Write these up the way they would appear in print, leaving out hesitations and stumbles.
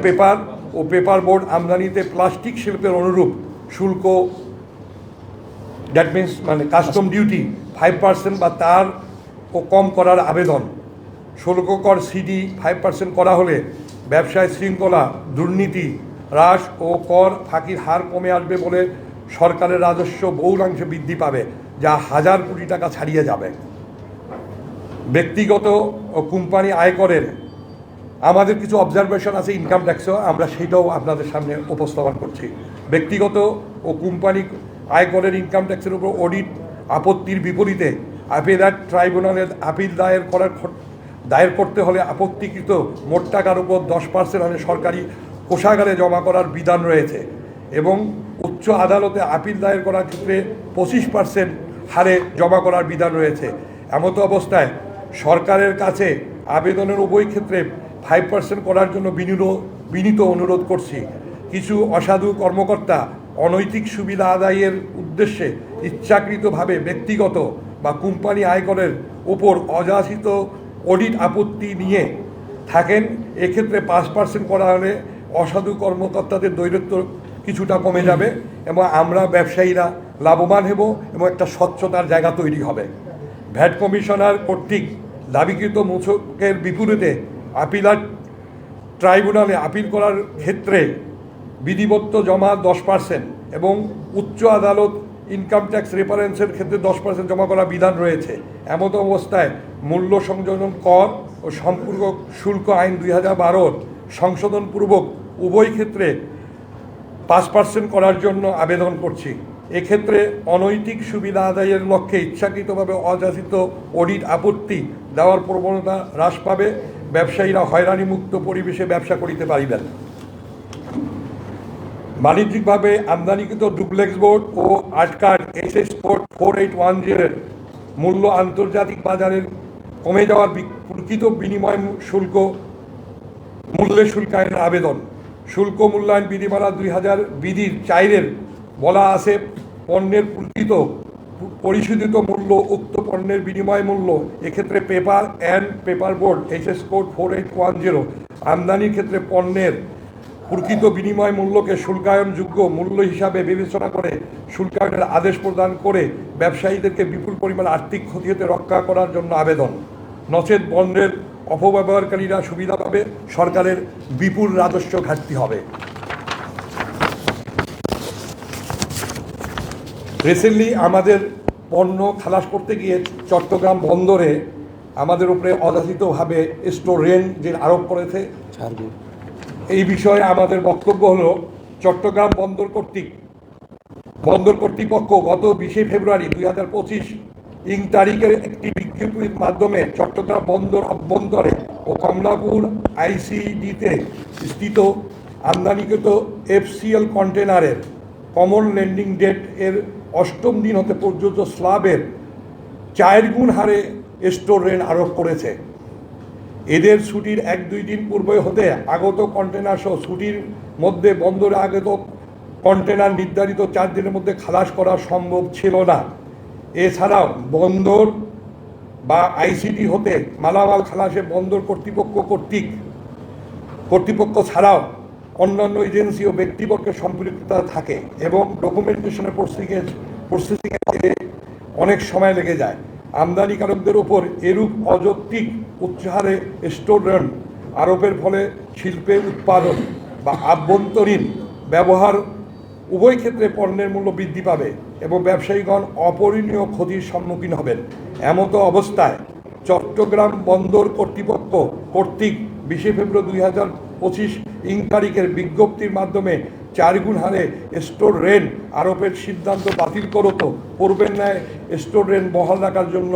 Paper ও paper board আমদানিতে plastic শিল্পের অনুরূপ শুল্ক, দ্যাট মিনস মানে কাস্টম ডিউটি 5% বা তার ও কম করার আবেদন। শুল্ক কর সিডি 5% করা হলে ব্যবসায় শৃঙ্খলা, দুর্নীতি হ্রাস ও কর ফাঁকির হার কমে আসবে বলে সরকারের রাজস্ব বহুলাংশে বৃদ্ধি পাবে, যা 1000 কোটি টাকা ছাড়িয়ে যাবে। ব্যক্তিগত ও কোম্পানি আয়করের আমাদের কিছু অবজারভেশন আছে ইনকাম ট্যাক্সও, আমরা সেটাও আপনাদের সামনে উপস্থাপন করছি। ব্যক্তিগত ও কোম্পানি আয়করের ইনকাম ট্যাক্সের উপর অডিট আপত্তির বিপরীতে আপিলার ট্রাইব্যুনালের আপিল দায়ের করতে হলে আপত্তিকৃত মোট টাকার উপর 10% হারে সরকারি কোষাগারে জমা করার বিধান রয়েছে এবং উচ্চ আদালতে আপিল দায়ের করার ক্ষেত্রে 25% হারে জমা করার বিধান রয়েছে। এমতো অবস্থায় সরকারের কাছে আবেদনের উভয় ক্ষেত্রে 5% করার জন্য বিনীত অনুরোধ করছি। কিছু অসাধু কর্মকর্তা অনৈতিক সুবিধা আদায়ের উদ্দেশ্যে ইচ্ছাকৃতভাবে ব্যক্তিগত বা কোম্পানি আয়করের উপর অযাচিত অডিট আপত্তি নিয়ে থাকেন। এক্ষেত্রে 5% করা হলে অসাধু কর্মকর্তাদের দৈরত্ব কিছুটা কমে যাবে এবং আমরা ব্যবসায়ীরা লাভবান হব এবং একটা স্বচ্ছতার জায়গা তৈরি হবে। ভ্যাট কমিশনার কর্তৃক দাবিকৃত মূসকের বিপরীতে আপিলার ট্রাইব্যুনালে আপিল করার ক্ষেত্রে বিধিবদ্ধ জমা 10% এবং উচ্চ আদালত ইনকাম ট্যাক্স রেফারেন্সের ক্ষেত্রে 10% জমা করার বিধান রয়েছে। এমতো অবস্থায় মূল্য সংযোজন কর ও সম্পূরক শুল্ক আইন 2012 সংশোধনপূর্বক উভয় ক্ষেত্রে 5% করার জন্য আবেদন করছি। এক্ষেত্রে অনৈতিক সুবিধা আদায়ের লক্ষ্যে ইচ্ছাকৃতভাবে অযাচিত অডিট আপত্তি দেওয়ার প্রবণতা হ্রাস পাবে, ব্যবসায়ীরা হয়রানিমুক্ত পরিবেশে ব্যবসা করিতে পারিবেন। বাণিজ্যিকভাবে আমদানিকৃত ডুপ্লেক্স বোর্ড ও আটকার SS কোড 4810 মূল্য আন্তর্জাতিক বাজারের কমে যাওয়ার প্রকৃত বিনিময় মূল্যের শুল্কায়নের আবেদন। শুল্ক মূল্যায়ন বিধিমালা 2000 বিধির 4 বলা আছে, পণ্যের প্রকৃত পরিশোধিত মূল্য উক্ত পণ্যের বিনিময় মূল্য। এক্ষেত্রে paper and paper board SS code 4810 আমদানির ক্ষেত্রে পণ্যের প্রকৃত বিনিময় মূল্যকে শুল্কায়নযোগ্য মূল্য হিসাবে বিবেচনা করে শুল্কায়নের আদেশ প্রদান করে ব্যবসায়ীদেরকে বিপুল পরিমাণ আর্থিক ক্ষতি হতে রক্ষা করার জন্য আবেদন। নচেত পণ্যের অপব্যবহারকারীরা সুবিধা পাবে, সরকারের বিপুল রাজস্ব ঘাটতি হবে। রিসেন্টলি আমাদের পণ্য খালাস করতে গিয়ে চট্টগ্রাম বন্দরে আমাদের উপরে অযাচিতভাবে স্টোর রেন্ট যে আরোপ করেছে, এই বিষয়ে আমাদের বক্তব্য হলো, চট্টগ্রাম বন্দর কর্তৃপক্ষ গত 20 ফেব্রুয়ারি 2025 তারিখের একটি বিজ্ঞপ্তির মাধ্যমে চট্টগ্রাম বন্দর অভ্যন্তরে ও কমলাপুর ICDতে স্থিত আমদানিকৃত FCL কন্টেনারের কমন ল্যান্ডিং ডেট এর 8ম দিন হতে প্রযোজ্য স্ল্যাবের 4 গুণ হারে স্টোর রেন্ট আরোপ করেছে। এদের ছুটির 1-2 দিন পূর্বে হতে আগত কন্টেনার সহ ছুটির মধ্যে বন্দরে আগত কন্টেনার নির্ধারিত 4 দিনের মধ্যে খালাস করা সম্ভব ছিল না। এছাড়াও বন্দর বা ICD হতে মালামাল খালাসে বন্দর কর্তৃপক্ষ ছাড়াও অন্যান্য এজেন্সি ও ব্যক্তিবর্গের সম্পৃক্ততা থাকে এবং ডকুমেন্টেশনের প্রসেসিংয়ে অনেক সময় লেগে যায়। আমদানিকারকদের ওপর এরূপ অযৌক্তিক উচ্চহারে স্টোর রেন্ট আরোপের ফলে শিল্পের উৎপাদন বা আভ্যন্তরীণ ব্যবহার উভয় ক্ষেত্রে পণ্যের মূল্য বৃদ্ধি পাবে এবং ব্যবসায়ীগণ অপরিণীয় ক্ষতির সম্মুখীন হবেন। এমতো অবস্থায় চট্টগ্রাম বন্দর কর্তৃপক্ষ কর্তৃক 20 ফেব্রুয়ারি 2025 তারিখের বিজ্ঞপ্তির মাধ্যমে 4 গুণ হারে স্টোর রেন্ট আরোপের সিদ্ধান্ত বাতিল করতো পূর্বের ন্যায় স্টোর রেন্ট বহাল রাখার জন্য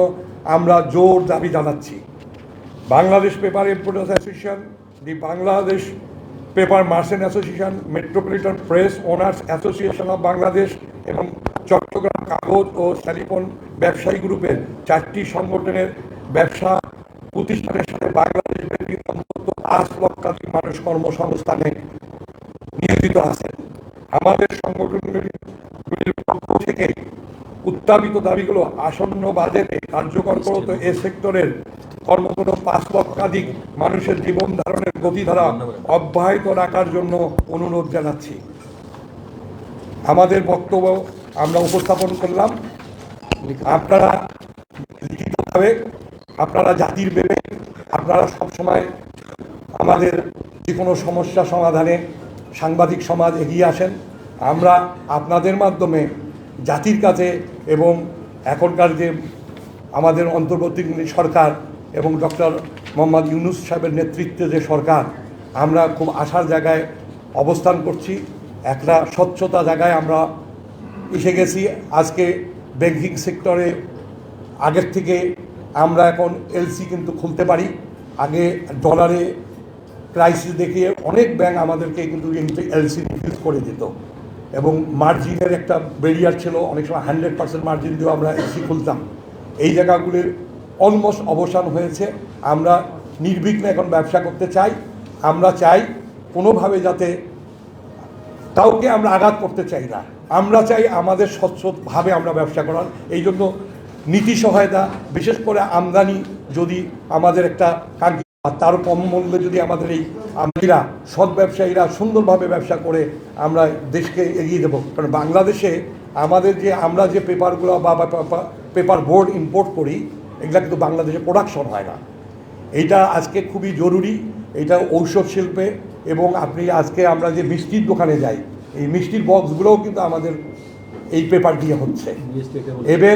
আমরা জোর দাবি জানাচ্ছি। Bangladesh paper importers association, the Bangladesh paper merchant association, metropolitan press owners association of Bangladesh এবং চট্টগ্রাম কাগজ ও টেলিফোন ব্যবসায়ী গ্রুপের 4টি সংগঠনের ব্যবসা প্রতিষ্ঠানের সাথে বাংলাদেশ অন্তত 5 লক্ষাধিক মানুষ কর্মসংস্থানে নিয়োজিত আছেন। আমাদের সংগঠনগুলির পক্ষ থেকে উত্থাপিত দাবিগুলো আসন্ন বাজেটে কার্যকর করতে এ সেক্টরের কর্মরত 5 লক্ষাধিক মানুষের জীবন ধারণের গতিধারা অব্যাহত রাখার জন্য অনুরোধ জানাচ্ছি। আমাদের বক্তব্য আমরা উপস্থাপন করলাম। আপনারা লিখিতভাবে, আপনারা জাতির বিবেক, আপনারা সবসময় আমাদের যে কোনো সমস্যা সমাধানে সাংবাদিক সমাজ এগিয়ে আসেন। আমরা আপনাদের মাধ্যমে জাতির কাছে এবং এখনকার যে আমাদের অন্তর্বর্তীকালীন সরকার এবং ডক্টর মোহাম্মদ ইউনূস সাহেবের নেতৃত্বে যে সরকার, আমরা খুব আশার জায়গায় অবস্থান করছি। একটা স্বচ্ছতা জায়গায় আমরা এসে গেছি। আজকে ব্যাংকিং সেক্টরে আগের থেকে আমরা এখন এলসি কিন্তু খুলতে পারি। আগে ডলারে ক্রাইসিস দেখিয়ে অনেক ব্যাংক আমাদেরকে কিন্তু এলসি রিফিউজ করে দিত এবং মার্জিনের একটা ব্যারিয়ার ছিল। অনেক সময় 100% মার্জিন দিয়েও আমরা এলসি খুলতাম। এই জায়গাগুলির অলমোস্ট অবসান হয়েছে। আমরা নির্বিঘ্নে এখন ব্যবসা করতে চাই। আমরা চাই কোনোভাবে যাতে কাউকে আমরা আঘাত করতে চাই না। আমরা চাই আমাদের স্বচ্ছভাবে আমরা ব্যবসা করার। এই জন্য নীতি সহায়তা, বিশেষ করে আমদানি যদি আমাদের একটা তার কম মূল্যে যদি আমাদের এই আমদানিরা সৎ ব্যবসায়ীরা সুন্দরভাবে ব্যবসা করে আমরা দেশকে এগিয়ে দেবো। কারণ বাংলাদেশে আমাদের যে আমরা যে পেপারগুলো বা পেপার বোর্ড ইম্পোর্ট করি, এগুলা কিন্তু বাংলাদেশে প্রোডাকশন হয় না। এইটা আজকে খুবই জরুরি। এটা ঔষধ শিল্পে এবং আপনি আজকে আমরা যে মিষ্টির দোকানে যাই, এই মিষ্টির বক্সগুলোও কিন্তু আমাদের এই পেপার দিয়ে হচ্ছে। এবং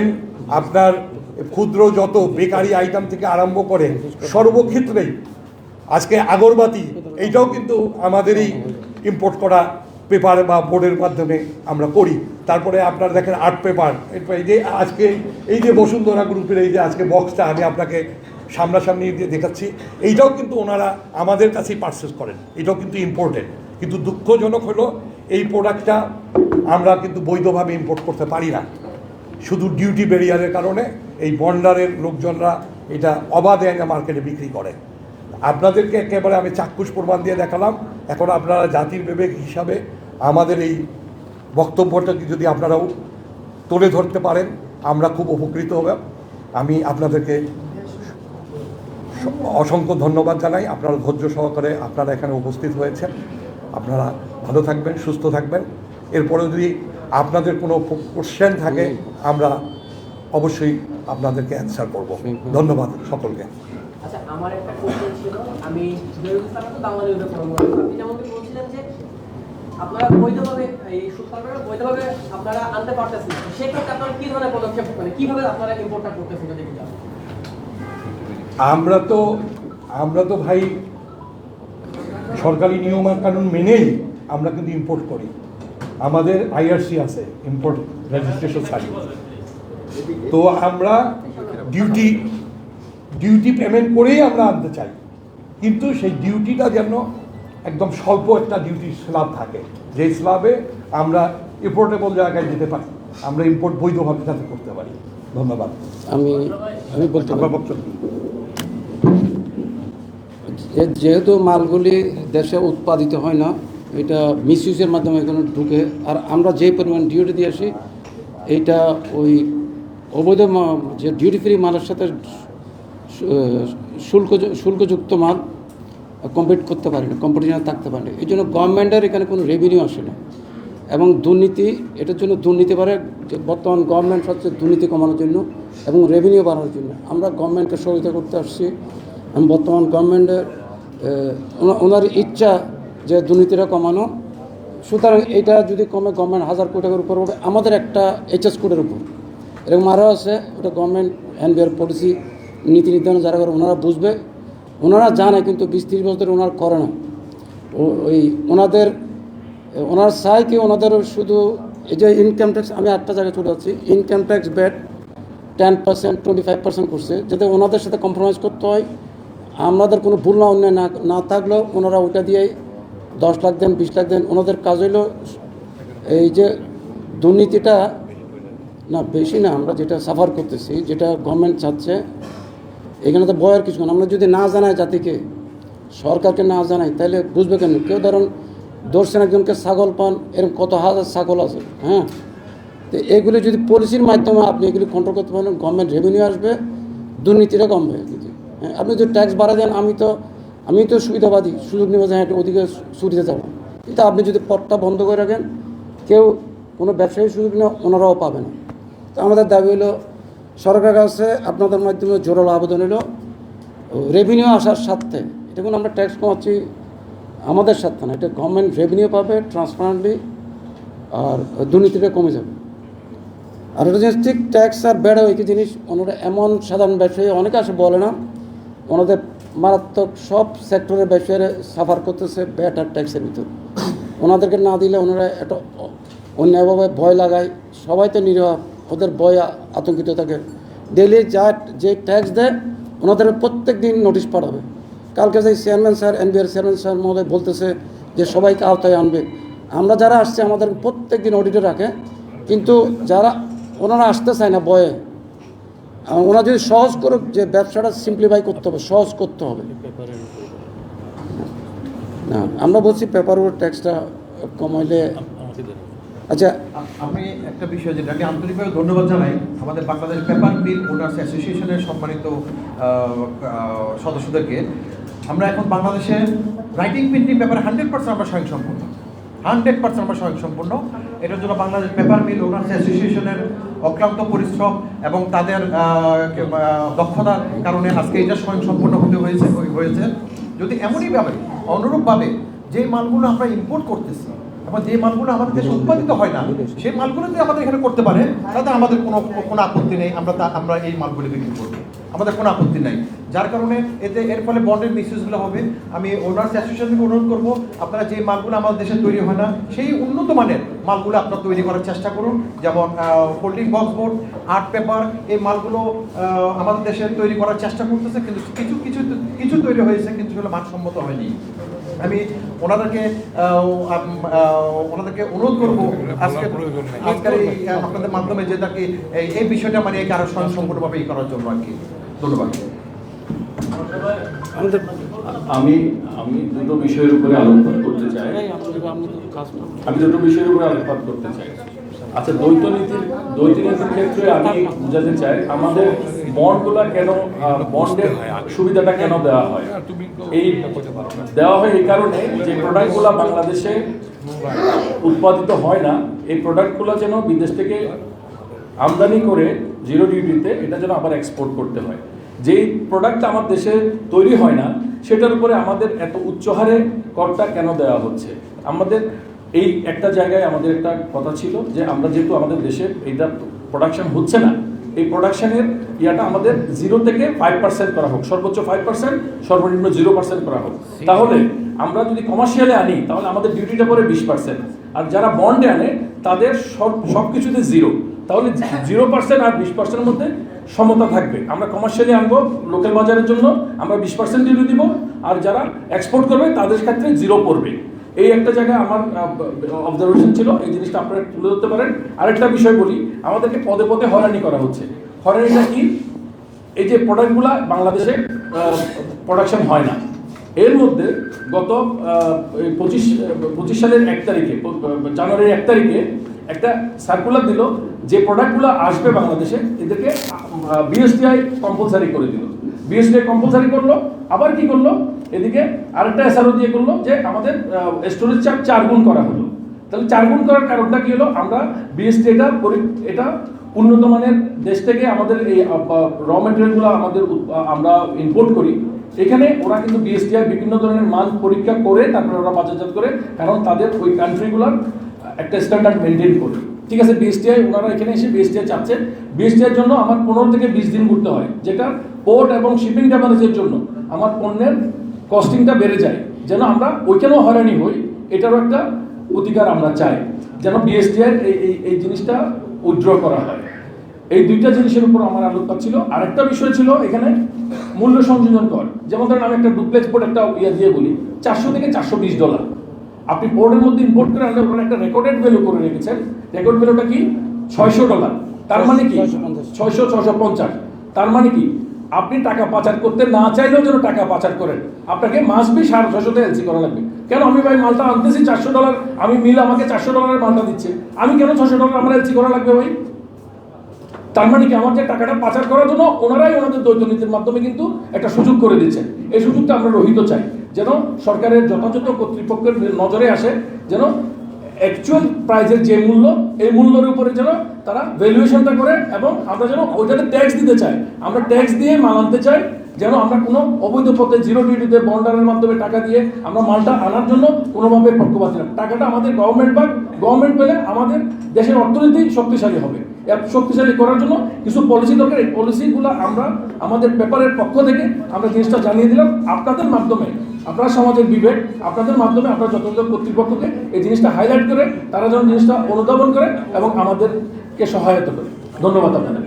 আপনার ক্ষুদ্র যত বেকারি আইটেম থেকে আরম্ভ করে সর্বক্ষেত্রেই আজকে আগরবাতি, এইটাও কিন্তু আমাদের এই ইম্পোর্ট করা পেপার বা বোর্ডের মাধ্যমে আমরা করি। তারপরে আপনার দেখেন আর্ট পেপার, এই যে আজকে এই যে বসুন্ধরা গ্রুপের এই যে আজকে বক্সটা আমি আপনাকে সামনাসামনি দিয়ে দেখাচ্ছি, এইটাও কিন্তু ওনারা আমাদের কাছেই পারচেস করেন। এটাও কিন্তু ইম্পোর্টেড। কিন্তু দুঃখজনক হলো এই প্রোডাক্টটা আমরা কিন্তু বৈধভাবে ইম্পোর্ট করতে পারি না। শুধু ডিউটি ব্যারিয়ারের কারণে এই বন্ডারের লোকজনরা এটা অবাধে মার্কেটে বিক্রি করে। আপনাদেরকে একেবারে আমি চাক্ষুষ প্রমাণ দিয়ে দেখালাম। এখন আপনারা জাতির বিবেক হিসাবে আমাদের এই বক্তব্যটাকে যদি আপনারাও তুলে ধরতে পারেন, আমরা খুব উপকৃত হব। আমি আপনাদেরকে অসংখ্য ধন্যবাদ জানাই। আপনারা ধৈর্য সহকারে আপনারা এখানে উপস্থিত হয়েছেন। আপনারা ভালো থাকবেন, সুস্থ থাকবেন। এরপরে যদি আপনাদের কোনো কোশ্চেন থাকে আমরা অবশ্যই আপনাদেরকে অ্যান্সার করব। ধন্যবাদ সকলকে। আচ্ছা, আমার একটা কোশ্চেন ছিল। আমি বাংলাদেশে আপনি যেমন বলছিলেন যে আপনারা বৈধভাবে এই সুতারটা বৈধভাবে আপনারা আনতে পারতেছেন, সেক্ষেত্রে আপনারা কি ধরনের পদক্ষেপ, মানে কিভাবে আপনারা ইম্পোর্টটা করতেছেন যদি একটু জানান। আমরা তো ভাই সরকারি নিয়ম আর কানুন মেনেই আমরা কিন্তু ইম্পোর্ট করি। আমাদের আইআরসি আছে, ইম্পোর্ট রেজিস্ট্রেশন সার্টিফিকেট। তো আমরা ডিউটি পেমেন্ট করেই আমরা আনতে চাই, কিন্তু সেই ডিউটিটা যেন একদম স্বল্প একটা ডিউটি স্ল্যাব থাকে, যে স্ল্যাবে আমরা ইম্পোর্টেবল জায়গায় যেতে পারি, আমরা ইম্পোর্ট বৈধভাবে যাতে করতে পারি। ধন্যবাদ। আমি বলতে যেহেতু মালগুলি দেশে উৎপাদিত হয় না, এটা মিসইউজের মাধ্যমে এখানে ঢুকে, আর আমরা যে পরিমাণ ডিউটি দিয়ে আসি এইটা ওই অবৈধ যে ডিউটি ফ্রি মালের সাথে শুল্কযুক্ত মাল কম্পিট করতে পারে না, কম্পিটিশনে থাকতে পারে না। এই জন্য গভর্নমেন্টের এখানে কোনো রেভিনিউ আসে না এবং দুর্নীতি, এটার জন্য দুর্নীতি বাড়ে। বর্তমান গভর্নমেন্ট হচ্ছে দুর্নীতি কমানোর জন্য এবং রেভিনিউ বাড়ানোর জন্য আমরা গভর্নমেন্টকে সহযোগিতা করতে আসছি। এবং বর্তমান গভর্নমেন্টের ওনার ইচ্ছা যে দুর্নীতিটা কমানো, সুতরাং এটা যদি কমে গভর্নমেন্ট 1000 কোটি টাকার উপর হবে আমাদের একটা এইচএস কোডের উপর, এরকম আরও আছে। ওটা গভর্নমেন্ট এনবিআর পলিসি নীতি নির্ধারণ যারা করে ওনারা বুঝবে, ওনারা জানে, কিন্তু 20-30 বছর ওনারা করে না। ওই ওনারা চায় কি ওনাদের শুধু এই যে ইনকাম ট্যাক্স, আমি আটটা জায়গায় চলে যাচ্ছি, ইনকাম ট্যাক্স ব্যাট 10%, 25% করছে, যাতে ওনাদের সাথে কম্প্রোমাইজ করতে হয়। আমাদের কোনো ভুল না অন্যায় না থাকলেও ওনারা ওইটা দিয়েই 10 লাখ দেন, 20 লাখ দেন। ওনাদের কাজ হইল এই যে দুর্নীতিটা না বেশি না, আমরা যেটা সাফার করতেছি, যেটা গভর্নমেন্ট চাচ্ছে, এখানে তো ভয়ের কিছু না। আমরা যদি না জানাই জাতিকে, সরকারকে না জানাই, তাহলে বুঝবে কেন? কেউ ধরুন ধরছেন একজনকে ছাগল পান, এরকম কত হাজার ছাগল আছে, হ্যাঁ। তো এগুলি যদি পলিসির মাধ্যমে আপনি এগুলি কন্ট্রোল করতে পারেন, গভর্নমেন্ট রেভিনিউ আসবে, দুর্নীতিটা কমবে। আপনি যদি ট্যাক্স বাড়া দেন আমি তো সুবিধাবাদী, সুযোগ নেব যে একটা ওদিকে সুবিধা যাবো, কিন্তু আপনি যদি পথটা বন্ধ করে রাখেন কেউ কোনো ব্যবসায়ী সুযোগ নিয়ে ওনারাও পাবে না। তো আমাদের দাবি হলো সরকারের কাছে আপনাদের মাধ্যমে জোরালো আবেদন হলো রেভিনিউ আসার স্বার্থে, এটা কোনো আমরা ট্যাক্স কমাচ্ছি আমাদের স্বার্থে না, এটা গভর্নমেন্ট রেভিনিউ পাবে ট্রান্সপারেন্টলি, আর দুর্নীতিটা কমে যাবে। আর এটা জিনিস ঠিক ট্যাক্স আর বেড়ে একই জিনিস, ওনারা এমন সাধারণ ব্যবসায়ী অনেকে আসে বলে না, ওনাদের মারাত্মক সব সেক্টরের ব্যবসায়ীরা সাফার করতেছে ব্যাট আর ট্যাক্সের ভিতর। ওনাদেরকে না দিলে ওনারা একটা অন্যায়ভাবে ভয় লাগায়, সবাই তো নিরীহ, ওদের ভয় আতঙ্কিত থাকে। ডেলি যে ট্যাক্স দেয় ওনাদের প্রত্যেক দিন নোটিশ পাঠাবে। কালকে যে chairman sir NBR chairman sir মহোদয় বলতেছে যে সবাইকে আওতায় আনবে। আমরা যারা আসছে আমাদের প্রত্যেক দিন অডিটে রাখে, কিন্তু যারা ওনারা আসতে চায় না ভয়ে, ওনারা যদি সহজ করুক যে ব্যবসাটা সিম্পলিফাই করতে হবে, সহজ করতে হবে। না আমরা বলছি পেপার ওর ট্যাক্সটা কমাইলে। আচ্ছা আমি একটা বিষয় যেটা আমি আন্তরিকভাবে ধন্যবাদ জানাই আমাদের বাংলাদেশ পেপার মিল ওনার্স অ্যাসোসিয়েশনের সম্মানিত সদস্যদেরকে। আমরা এখন বাংলাদেশে রাইটিং প্রিন্টিং পেপারে 100% আমরা স্বয়ংসম্পূর্ণ, 100% আমরা স্বয়ংসম্পূর্ণ। এটার জন্য বাংলাদেশ পেপার মিল ওনার্স অ্যাসোসিয়েশনের অক্লান্ত পরিশ্রম এবং তাদের দক্ষতার কারণে আজকে এটা স্বয়ংসম্পূর্ণ হয়েছে। যদি এমনইভাবে অনুরূপভাবে যে মালগুলো আমরা ইম্পোর্ট করতেছি এবং যে মালগুলো আমাদের দেশে উৎপাদিত হয় না, সেই মালগুলো যদি আমাদের এখানে করতে পারে তাতে আমাদের কোনো আপত্তি নেই, আমরা এই মালগুলো বিক্রি করবো, আমাদের কোনো আপত্তি নাই। যার কারণে এর ফলে বন্ডের মিসইউজগুলো হবে। আমি ওনার্স অ্যাসোসিয়েশনকে অনুরোধ করবো, আপনারা যে মালগুলো আমাদের দেশে তৈরি হয় না সেই উন্নত মানের মালগুলো আপনারা তৈরি করার চেষ্টা করুন। যেমন folding box board, art paper, এই মালগুলো আমাদের দেশে তৈরি করার চেষ্টা করতেছে, কিন্তু কিছু তৈরি হয়েছে কিন্তু সেগুলো মানসম্মত হয়নি। আমি ওনাদেরকে অনুরোধ করবো আজকের আপনাদের মাধ্যমে যে তাকে এই বিষয়টা মানে আরো স্বয়ংসম্পূর্ণভাবে করার জন্য আর কি। ধন্যবাদ। আমি দুটো বিষয়ের উপরে আলোকপাত করতে চাই। আচ্ছা, দ্বৈত নীতির ক্ষেত্রে আমি বোঝাতে চাই আমাদের বন্ডগুলা কেন, বন্ডের সুবিধাটা কেন দেওয়া হয়। এই দেওয়া হয় এই কারণে যে প্রোডাক্টগুলা বাংলাদেশে উৎপাদিত হয় না, এই প্রোডাক্টগুলো যেন বিদেশ থেকে আমদানি করে জিরো ডিউটিতে এটা যেন আবার এক্সপোর্ট করতে হয়। যেই প্রোডাক্টটা আমার দেশে তৈরি হয় না সেটার উপরে আমাদের এত উচ্চ হারে করটা কেন দেওয়া হচ্ছে। আমাদের এই একটা জায়গায় আমাদের একটা কথা ছিল যে আমরা যেহেতু আমাদের দেশে এইটা প্রোডাকশন হচ্ছে না, এই প্রোডাকশনের ইয়াটা আমাদের 0 থেকে 5% করা হোক, সর্বোচ্চ 5%, সর্বনিম্ন 0% করা হোক। তাহলে আমরা যদি কমার্শিয়ালে আনি তাহলে আমাদের ডিউটিটা পড়ে 20%, আর যারা বন্ডে আনে তাদের সব কিছুতে 0, তাহলে 0% আর 20%-এর মধ্যে সমতা থাকবে। আমরা কমার্শিয়ালি আনবো লোকাল বাজারের জন্য, আমরা 20% ডিউটি দিব, আর যারা এক্সপোর্ট করবে তাদের ক্ষেত্রে 0 পড়বে। এই একটা জায়গায় আমার অবজারভেশন ছিল, এই জিনিসটা আপনারা তুলে ধরতে পারেন। আরেকটা বিষয় বলি, আমাদেরকে পদে পদে হয়রানি করা হচ্ছে। হয়রানিটা কি? এই যে প্রোডাক্টগুলা বাংলাদেশে প্রোডাকশন হয় না, এর মধ্যে গত 25 সালের 1 তারিখে, জানুয়ারির 1 তারিখে একটা সার্কুলার দিল যে প্রোডাক্টগুলো আসবে বাংলাদেশে এদেরকে বিএসটিআই কম্পালসারি করে দিল। বিএসটিআই কম্পালসারি করলো, আবার কি করলো, এদিকে আরেকটা এসআরও দিয়ে করলো যে আমাদের স্টোরেজ চার্জ 4 গুণ করা হলো। তাহলে 4 গুণ করার কারণটা কি হলো? আমরা বিএসটি এটা উন্নত মানের দেশ থেকে আমাদের এই র মেটেরিয়ালগুলো আমরা ইম্পোর্ট করি, এখানে ওরা কিন্তু বিএসটিআই বিভিন্ন ধরনের মান পরীক্ষা করে তারপরে ওরা বাজারজাত করে, কারণ তাদের ওই কান্ট্রিগুলোর একটা স্ট্যান্ডার্ড মেনটেন করে। ঠিক আছে, বিএসটিআই ওনারা এখানে এসে বিএসটিআই চাচ্ছে, বিএসটিআইয়ের জন্য আমার 15 থেকে 20 দিন ঘুরতে হয়, যেটা পোর্ট এবং শিপিং ড্যামেজের জন্য আমার পণ্যের কস্টিংটা বেড়ে যায়। যেন আমরা ওইখানেও হয়রানি হই, এটারও একটা অধিকার আমরা চাই, যেন বিএসটিআই এই জিনিসটা উইথড্র করা হয়। এই দুইটা জিনিসের উপর আমার আলোকপাত ছিল। আরেকটা বিষয় ছিল এখানে মূল্য সংযোজন কর। যেমন ধরেন আমি একটা ডুপ্লেক্স পোর্ট একটা দিয়ে বলি $400 থেকে $420, আপনি পোর্টের মধ্যে ইম্পোর্ট করে আনলে ওখানে একটা রেকর্ডেড ভ্যালু করে রেখেছেন, রেকর্ড ভ্যালুটা কি $600, তার মানে কি 650, তার মানে কি আপনি টাকা পাচার করতে না চাইলেও যেন টাকা পাচার করেন, আপনাকে মাসবি 650 এলসি করা লাগবে। কেন? আমি ভাই মালটা আনতেছি $400, আমি মিল আমাকে $400 মালটা দিচ্ছে, আমি কেন $600 আমার এলসি করা লাগবে ভাই? তার মানে কি আমার যে টাকাটা পাচার করার জন্য ওনারাই ওনাদের দ্বৈত নীতির মাধ্যমে কিন্তু একটা সুযোগ করে দিচ্ছেন। এই সুযোগটা আমরা রহিত চাই, যেন সরকারের যথাযথ কর্তৃপক্ষের নজরে আসে, যেন অ্যাকচুয়াল প্রাইজের যে মূল্য, এই মূল্যের উপরে যেন তারা ভ্যালুয়েশনটা করে, এবং আমরা যেন ওইটাতে ট্যাক্স দিতে চাই, আমরা ট্যাক্স দিয়ে মাল আনতে চাই, যেন আমরা কোনো অবৈধ পথে জিরো ডিউটিতে বন্ডারের মাধ্যমে টাকা দিয়ে আমরা মালটা আনার জন্য কোনোভাবে পক্ষপাতী না। টাকাটা আমাদের গভর্নমেন্ট পাক, গভর্নমেন্ট পেলে আমাদের দেশের অর্থনীতি শক্তিশালী হবে। শক্তিশালী করার জন্য কিছু পলিসি দরকার, এই পলিসিগুলো আমরা আমাদের পেপারের পক্ষ থেকে আমরা জিনিসটা জানিয়ে দিলাম আপনাদের মাধ্যমে, আপনারা সমাজের বিবেক, আপনাদের মাধ্যমে আপনারা যথাযথ কর্তৃপক্ষকে এই জিনিসটা হাইলাইট করে তারা যেন জিনিসটা অনুধাবন করে এবং আমাদেরকে সহায়তা করে। ধন্যবাদ আপনাদের।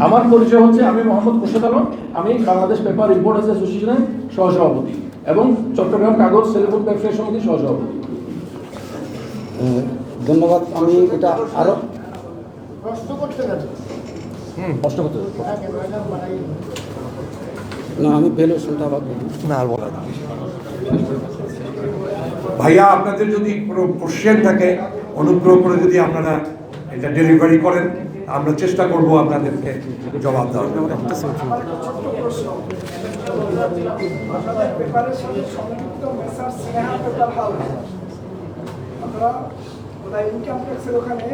আমার পরিচয় হচ্ছে, আমি মোহাম্মদ খুরশেদ আলম, আমি বাংলাদেশ পেপার ইম্পোর্টার্স অ্যাসোসিয়েশনের সহসভাপতি এবং চট্টগ্রাম কাগজ সেলিফুড ব্যবসায়ী সমিতির সহসভাপতি। ধন্যবাদ। আমি এটা আরও প্রশ্ন করতে গেছে কষ্ট করতে না, আমি ভ্যালুয়েশনটা আবার বলি। না আর বলা যাবে না। ভাইয়া, আপনাদের যদি কোনো কোশ্চেন থাকে অনুগ্রহ করে যদি আপনারা এটা ডেলিভারি করেন, আমরা চেষ্টা করব আপনাদেরকে জবাব দেওয়ার জন্য। আমার একটা ছোট্ট প্রশ্ন, আপনাদের পেপারের সাথে সংযুক্ত মেসার স্নেহা পেপার হাউস, আপনারা ওটা ইনকাম ট্যাক্সের ওখানে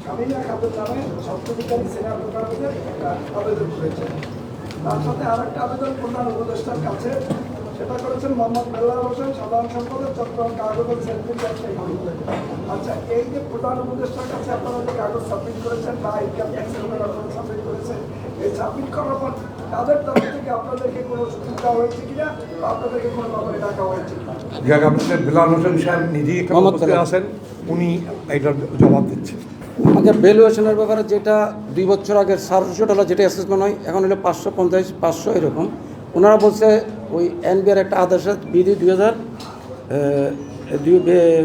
স্বামীনা খাতুন নামে সপ্তবিজ্ঞানী স্নেহা পেপার হাউসে একটা আবেদন করেছেন। তার সাথে আর একটা আবেদন প্রধান উপদেষ্টার কাছে, সেটা করেছেন মোহাম্মদ বেল্লাল হোসেন, সাধারণ সম্পাদক, চট্টগ্রাম কাগজ সেলফি ব্যবসায়ী সমিতি। আচ্ছা, এই যে প্রধান উপদেষ্টার কাছে আপনারা যে কাগজ সাবমিট করেছেন বা ইনকাম ট্যাক্সের উপর আপনারা সাবমিট করেছেন, এই সাবমিট করার পর তাদের তরফ থেকে আপনাদেরকে কোনো সুযোগ দেওয়া হয়েছে কিনা বা আপনাদেরকে কোনো ব্যাপারে ডাকা হয়েছে কিনা? যাক, আপনাদের বেলাল হোসেন সাহেব নিজেই এখানে মোহাম্মদ উপস্থিত বেলাল। আছেন, উনি এটার জবাব দিচ্ছেন। আগে ভ্যালুয়েশনের ব্যাপারে যেটা 2 বছর আগের 700 ডলার যেটা অ্যাসেসমেন্ট হয়, এখন হলো 550, 500 এরকম। ওনারা বলছে ওই এনবিআর একটা আদেশের বিধি 2000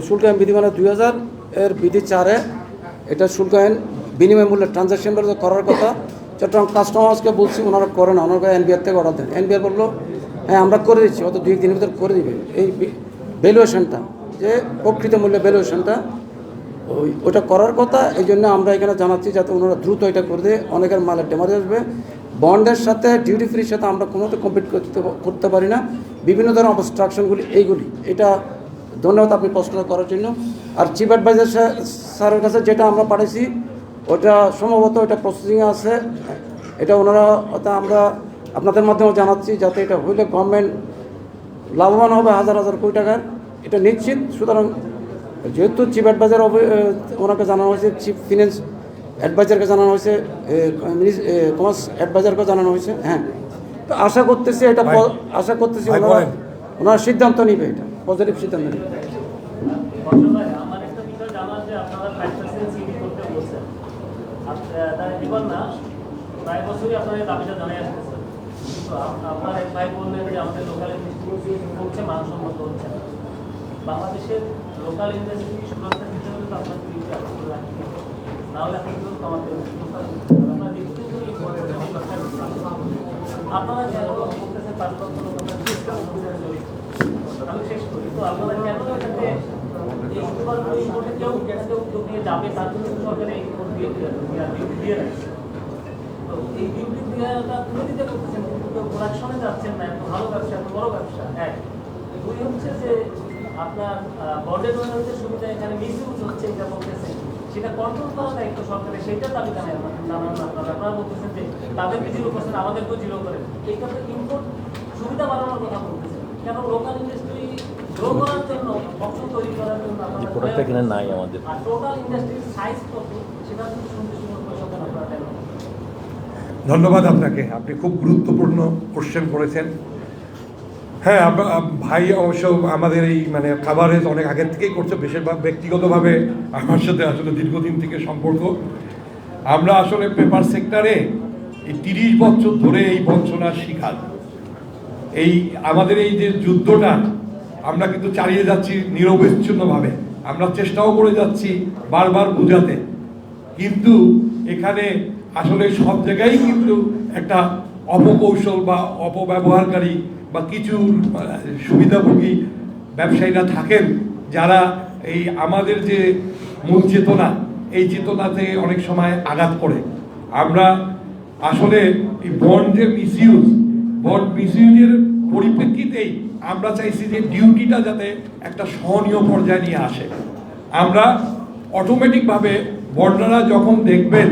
শুল্ক আইন বিধিমালা 2000 এর বিধি 4-এ এটা শুল্ক আইন বিনিময় মূল্যের ট্রানজাকশন করার কথা। চট্টগ্রাম কাস্টমার্সকে বলছি, ওনারা করে না, ওনারা এনবিআর থেকে অর্ডার দেন। এনবিআর বললো হ্যাঁ আমরা করে দিচ্ছি, হয়তো 2 দিনের ভিতর করে দিবে। এই ভ্যালুয়েশনটা যে প্রকৃত মূল্যের ভ্যালুয়েশনটা ওটা করার কথা। এই জন্য আমরা এখানে জানাচ্ছি যাতে ওনারা দ্রুত এটা করে দেয়। অনেকের মালের ড্যামেজ আসবে। বন্ডের সাথে ডিউটি ফ্রির সাথে আমরা কোনোতে কম্পিট করতে পারি না। বিভিন্ন ধরনের অবস্ট্রাকশনগুলি এইগুলি, এটা ধন্যবাদ আপনি প্রশ্ন করার জন্য। আর চিফ অ্যাডভাইজার স্যারের কাছে যেটা আমরা পাঠিয়েছি, ওটা সম্ভবত এটা প্রসেসিংয়ে আছে। এটা ওনারা আমরা আপনাদের মাধ্যমে জানাচ্ছি যাতে এটা হইলে গভর্নমেন্ট লাভবান হবে হাজার হাজার কোটি টাকার, এটা নিশ্চিত। সুতরাং যেহেতু চিফ অ্যাডভাইজার ওনাকে জানানো হয়েছে, চিফ ফিনান্স অ্যাডভাইজারকে জানানো হয়েছে, কমার্স অ্যাডভাইজারকে জানানো হয়েছে, হ্যাঁ, তো আশা করতেছি এটা ওনারা সিদ্ধান্ত নিবে, এটা পজিটিভ সিদ্ধান্ত নেবে। আমার একটা বিষয় জানা যে আপনারা 5% সিডি করতে বলছেন, তাই এবার না প্রায় বছরই আপনারা এই দাবিটা জানাই আসতেছেন, কিন্তু আপনার এক ভাই বললেন যে আমাদের লোকাল ইন্ডাস্ট্রি হচ্ছে মানসম্মত হচ্ছে না। বাংলাদেশের লোকাল ইন্ডাস্ট্রি সুরক্ষার ভিতরে তো আপনার ডিউটি আপনি রাখতে, নাহলে আপনি কিন্তু কমাতে আপনার ডিউটি আপনারা কেন বলতেছেন 5 লক্ষ লোক আমি শেষ করি। তো আপনারা কেন এটাতে এই সুপার রিপোর্টে কেউ উদ্যোগ নিয়ে যাবে, তার জন্য সরকার এই রিপোর্ট দিয়ে রাখছে। তো এই ডিউটি দেওয়াটা তুলে দিতে করতেছেন, কিন্তু কেউ প্রোডাকশনে যাচ্ছেন না। এত ভালো ব্যবসা, এত বড় ব্যবসা। 1 2 হচ্ছে যে আপনার বন্ডে ডোনারদের সুবিধা এখানে মিসইউজ হচ্ছে, এটা বলতেছেন, সেটা কন্ট্রোল করার দায়িত্ব সরকারের, সেইটা দাবি জানান আপনারা বলতেছেন যে তাদেরকে জিরো করছেন, আমাদেরকেও জিরো করেন। এইটা তো ইম্পোর্ট সুবিধা বাড়ানোর কথা বলতেছেন। কেন লোকাল ইন্ডাস্ট্রি গ্রো করার জন্য, অপশন তৈরি করার জন্য আপনারা এখানে নাই আমাদের। আর টোটাল ইন্ডাস্ট্রির সাইজ কত সেটা কিন্তু শুনতে পরিসংখ্যান আপনারা দেন। ধন্যবাদ আপনাকে, আপনি খুব গুরুত্বপূর্ণ কোশ্চেন করেছেন। হ্যাঁ, ভাই অবশ্য আমাদের এই মানে খাবারেজ অনেক আগের থেকেই করছে, বেশিরভাগ ব্যক্তিগতভাবে আমার সাথে আসলে দীর্ঘদিন থেকে সম্পর্ক। আমরা আসলে পেপার সেক্টরে এই 30 বছর ধরে এই বঞ্চনার শিকার। এই আমাদের এই যে যুদ্ধটা আমরা কিন্তু চালিয়ে যাচ্ছি নিরবচ্ছিন্নভাবে, আমরা চেষ্টাও করে যাচ্ছি বারবার বোঝাতে, কিন্তু এখানে আসলে সব জায়গায় কিন্তু একটা অপকৌশল বা অপব্যবহারকারী বা কিছু সুবিধাভোগী ব্যবসায়ীরা থাকেন, যারা এই আমাদের যে মূল চেতনা এই চেতনাতে অনেক সময় আঘাত করে। আমরা আসলে এই বন্ডের মিসইউজের পরিপ্রেক্ষিতেই আমরা চাইছি যে ডিউটিটা যাতে একটা সহনীয় পর্যায়ে নিয়ে আসে। আমরা অটোমেটিকভাবে বন্ডাররা যখন দেখবেন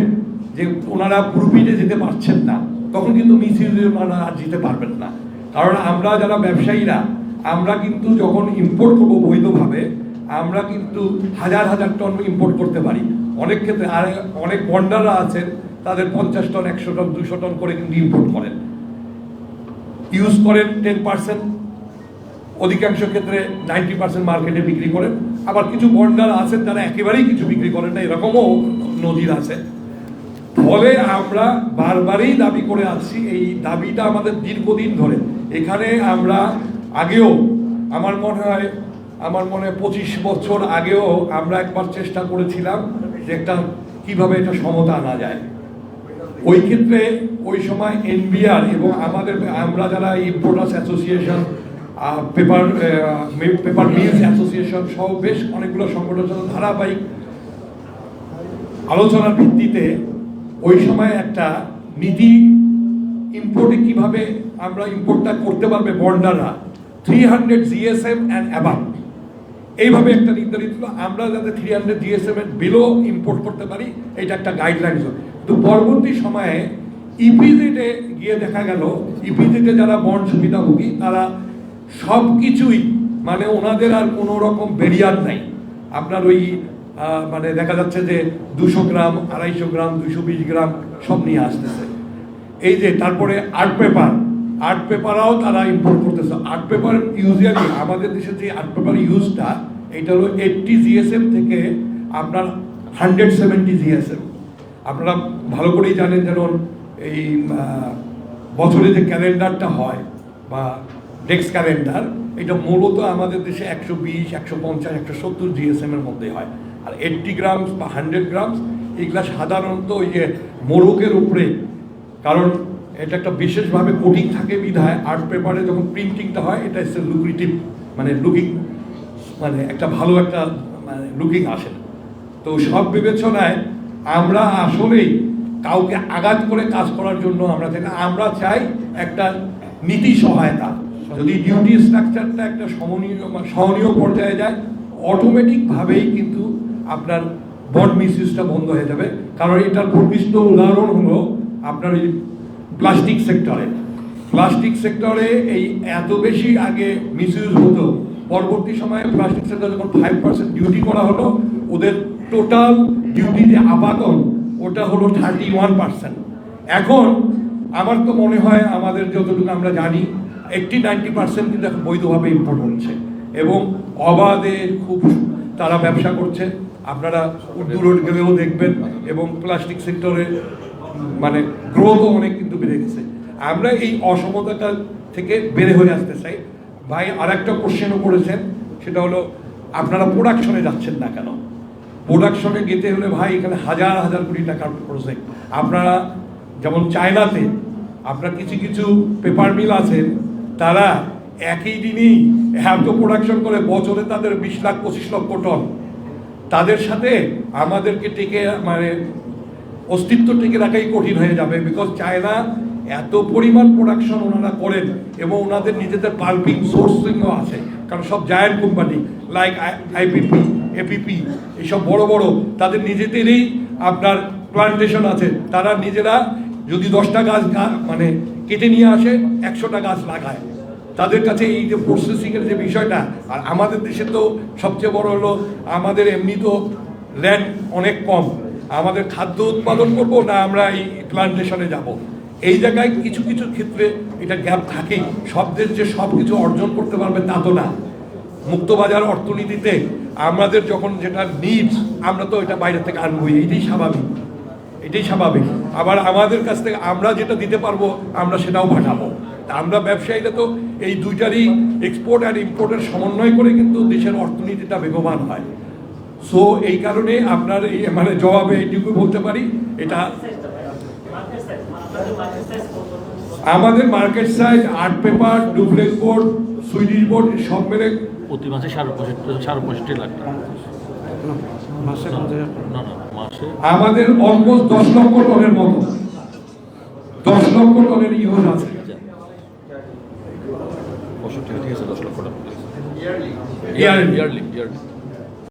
যে ওনারা প্রফিটে যেতে পারছেন না, তখন কিন্তু মিসইউজে ওনারা আর যেতে পারবেন না। কারণ আমরা যারা ব্যবসায়ীরা, আমরা কিন্তু যখন ইম্পোর্ট করবো বৈধভাবে, আমরা কিন্তু হাজার হাজার টন ইম্পোর্ট করতে পারি। অনেক ক্ষেত্রে আর অনেক বন্ডাররা আছেন, তাদের 50 টন 100 টন 200 টন করে কিন্তু ইম্পোর্ট করেন, ইউজ করেন 10%, অধিকাংশ ক্ষেত্রে 90% মার্কেটে বিক্রি করেন। আবার কিছু বন্ডার আছেন যারা একেবারেই কিছু বিক্রি করেন না, এরকমও নজির আছে। ফলে আমরা বারবারই দাবি করে আসছি, এই দাবিটা আমাদের দীর্ঘদিন ধরে। এখানে আমরা আগেও আমার মনে হয় 25 বছর আগেও আমরা একবার চেষ্টা করেছিলাম যে একটা কিভাবে এটা সমতা আনা যায়। ওই ক্ষেত্রে ওই সময় এনবিআর এবং আমরা যারা importers association, paper mills association সহ বেশ অনেকগুলো সংগঠনের সাথে ধারাবাহিক আলোচনার ভিত্তিতে ওই সময় একটা নীতি, ইম্পোর্টে কিভাবে আমরা ইম্পোর্টটা করতে পারবে বন্ডাররা 300 GSM অ্যান্ড অ্যাবাভ, এইভাবে একটা নির্ধারিত ছিল। আমরা যাতে 300 GSM এর বিলো ইম্পোর্ট করতে পারি, এটা একটা গাইডলাইন ছিল। তো পরবর্তী সময়ে ইপিজেডে গিয়ে দেখা গেল, ইপিজেডে যারা বন্ড সুবিধাভোগী তারা সব কিছুই মানে ওনাদের আর কোনো রকম ব্যারিয়ার নাই। আপনার ওই মানে দেখা যাচ্ছে যে 200 গ্রাম 250 গ্রাম 220 গ্রাম সব নিয়ে আসতেছে। এই যে তারপরে আর্ট পেপারও তারা ইম্পোর্ট করতেছে। আর্ট পেপার ইউজুয়ালি আমাদের দেশে যে আর্ট পেপার ইউজটা, এটা হলো 80 GSM থেকে আপনার 170 GSM। আপনারা ভালো করেই জানেন, যেমন এই বছরে যে ক্যালেন্ডারটা হয় বা ডেক্স ক্যালেন্ডার, এটা মূলত আমাদের দেশে 120, 150, 170 GSM এর মধ্যে হয়। আর 80 গ্রামস বা 100 গ্রামস এগুলা সাধারণত ওই যে মোড়কের উপরে, কারণ এটা একটা বিশেষভাবে কোটিং থাকে বিধায় আর্ট পেপারে যখন প্রিন্টিংটা হয় এটা হচ্ছে লুক্রেটিভ, মানে লুকিং, মানে একটা ভালো একটা মানে লুকিং আসে। তো সব বিবেচনায় আমরা আসলেই কাউকে আঘাত করে কাজ করার জন্য আমরা চাই একটা নীতি সহায়তা। যদি ডিউটি স্ট্রাকচারটা একটা সহনীয় পর্যায়ে যায়, অটোমেটিকভাবেই কিন্তু আপনার বন্ড মিসইউজটা বন্ধ হয়ে যাবে। কারণ এটার প্রকৃষ্ট উদাহরণ হলো আপনার এই প্লাস্টিক সেক্টরে এই এত বেশি আগে মিসইউজ হতো, পরবর্তী সময়ে প্লাস্টিক সেক্টরে যখন 5% ডিউটি করা হলো, ওদের টোটাল ডিউটি যে আবাদন ওটা হলো 31%। এখন আমার তো মনে হয় আমাদের যতটুকু আমরা জানি 80-90% কিন্তু এখন বৈধভাবে ইম্পোর্ট হচ্ছে এবং অবাধে খুব তারা ব্যবসা করছে। আপনারা উর্দু রোড গেলেও দেখবেন, এবং প্লাস্টিক সেক্টরে মানে গ্রোথও অনেক কিন্তু বেড়ে গেছে। আমরা এই অসমতাটা থেকে বেড়ে হয়ে আসতে চাই। ভাই আর একটা কোশ্চেনও করেছেন, সেটা হলো আপনারা প্রোডাকশনে যাচ্ছেন না কেন? প্রোডাকশনে যেতে হলে ভাই এখানে হাজার হাজার কোটি টাকার প্রজেক্ট। আপনারা যেমন চায়নাতে আপনার কিছু পেপার মিল আছেন, তারা একই দিনই এত প্রোডাকশন করে, বছরে তাদের 20 লাখ 25 লক্ষ টন। তাদের সাথে আমাদেরকে মানে অস্তিত্ব টিকে রাখাই কঠিন হয়ে যাবে, বিকজ চায়না এত পরিমাণ প্রোডাকশন ওনারা করেন এবং ওনাদের নিজেদের পাল্পিং সোর্সিংও আছে। কারণ সব giant company like IPP, APP, এইসব বড় বড় তাদের নিজেদেরই আপনার প্লান্টেশন আছে। তারা নিজেরা যদি 10টা গাছ মানে কেটে নিয়ে আসে, 100টা গাছ লাগায়। তাদের কাছে এই যে প্রসেসিংয়ের যে বিষয়টা, আর আমাদের দেশে তো সবচেয়ে বড় হলো আমাদের এমনি তো ল্যান্ড অনেক কম, আমাদের খাদ্য উৎপাদন করবো না আমরা এই প্লান্টেশনে যাব। এই জায়গায় কিছু ক্ষেত্রে এটা গ্যাপ থাকেই। সব দেশ যে সব কিছু অর্জন করতে পারবে তা তো না। মুক্তবাজার অর্থনীতিতে আমাদের যখন যেটা নিডস, আমরা তো এটা বাইরে থেকে আনবই, এটাই স্বাভাবিক। আবার আমাদের কাছ থেকে আমরা যেটা দিতে পারবো আমরা সেটাও পাঠাবো। আমরা ব্যবসায়ীরা তো এই দুইটারই এক্সপোর্ট আর ইম্পোর্টের সমন্বয় করে কিন্তু দেশের অর্থনীতিটা বেগবান হয়। সো এই কারণে আপনার এই মানে জবাবে এইটুকু বলতে পারি, এটা আমাদের market size art paper, duplex board, Swedish board সব মিলে প্রতি মাসে 65 লাখ টাকা। মাসে 50,000 না না মাসে আমাদের অলমোস্ট 10 লক্ষ টনের মতো 10 লক্ষ টনের ইউজ আছে 65 ঠিক আছে 10 লক্ষ টাকা Yearly. ইয়ারলি